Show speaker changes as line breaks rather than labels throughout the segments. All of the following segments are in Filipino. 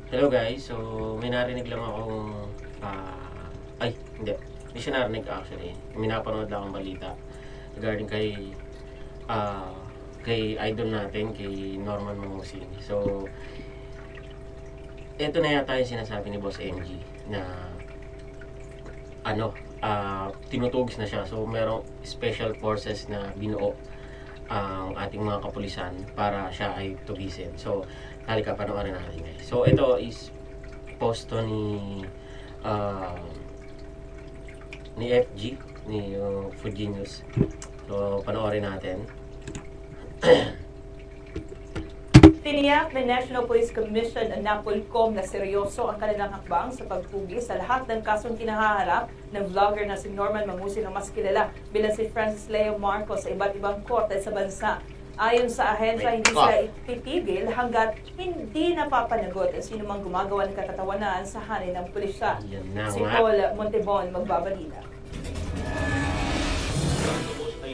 Hello guys, so may narinig lang akong ay hindi siya narinig actually. May napanood lang akong balita regarding kay idol natin, kay Norman Mangusing. So ito na yata yung sinasabi ni Boss MG na tinutugis na siya. So merong special forces na binuo ang ating mga kapulisan para siya ay tugisin. So halika, panoorin natin guys. So ito is posto ni FG, ni Food Genius. So panoorin natin.
Tiniyak ng National Police Commission ang NAPOLCOM na seryoso ang kanilang hakbang sa pagpugis sa lahat ng kasong kinahaharap ng vlogger na si Norman Mangusing na mas kilala bilang si Francis Leo Marcos sa iba't ibang korte sa bansa. Ayon sa ahensya, hindi sila ititigil hanggat hindi napapanagot ang sino mang gumagawa ng katatawanan sa hanin ng pulisya. Si Paul Montebon magbabalita.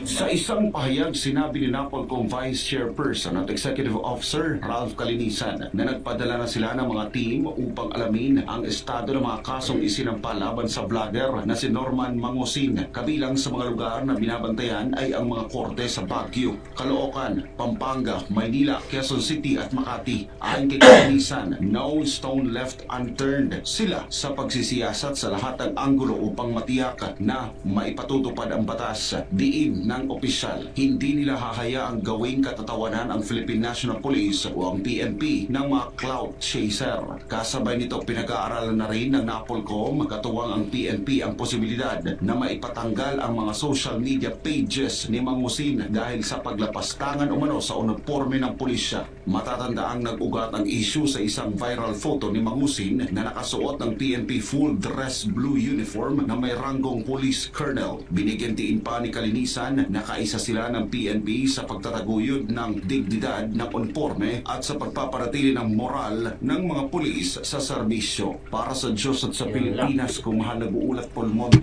Sa isang pahayag, sinabi ni NAPOLCOM Vice Chairperson at Executive Officer Ralph Calinisan na nagpadala na sila ng mga team upang alamin ang estado ng mga kasong isinampa laban sa vlogger na si Norman Mangusing. Kabilang sa mga lugar na binabantayan ay ang mga korte sa Baguio, Caloocan, Pampanga, Maynila, Quezon City at Makati. Ayon kay Calinisan, no stone left unturned sila sa pagsisiyasat sa lahat ng anggulo upang matiyak na maipatutupad ang batas. Diin ng opisyal, hindi nila hahayaang gawing katatawanan ang Philippine National Police o ang PNP ng mga clout chaser. Kasabay nito, pinag-aaralan na rin ng NAPOLCOM katuwang ang PNP ang posibilidad na maipatanggal ang mga social media pages ni Mangusing dahil sa paglapastangan umano sa uniforme ng pulisya. Matatandaang nag-ugat ang issue sa isang viral photo ni Mangusing na nakasuot ng PNP full dress blue uniform na may ranggong police colonel. Binigyan tiin pa ni Calinisan na kaisa sila ng PNP sa pagtataguyod ng dignidad ng uniforme at sa pagpapanatili ng moral ng mga pulis sa serbisyo. Para sa Diyos at sa Pilipinas, kung mahal nag-uulat pulmon.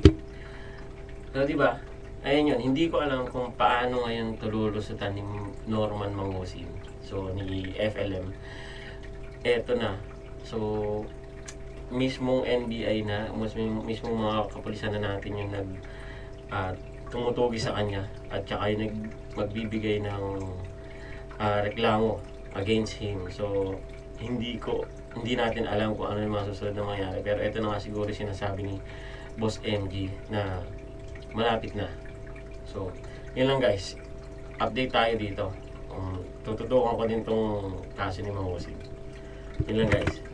So diba, ayun yun, hindi ko alam kung paano ngayon tululusutan ni Norman Mangusing, so ni FLM. Eto na, so mismong NBI na, mismong mga kapulisan na natin yung tumutugi sa kanya at saka yung magbibigay ng reklamo against him. So hindi natin alam kung ano yung mga susunod na mangyari, pero ito na nga siguro sinasabi ni Boss MG na malapit na. So yun lang guys, update tayo dito. Tututukan ko din tong kaso ni Mangusing. Yun lang guys.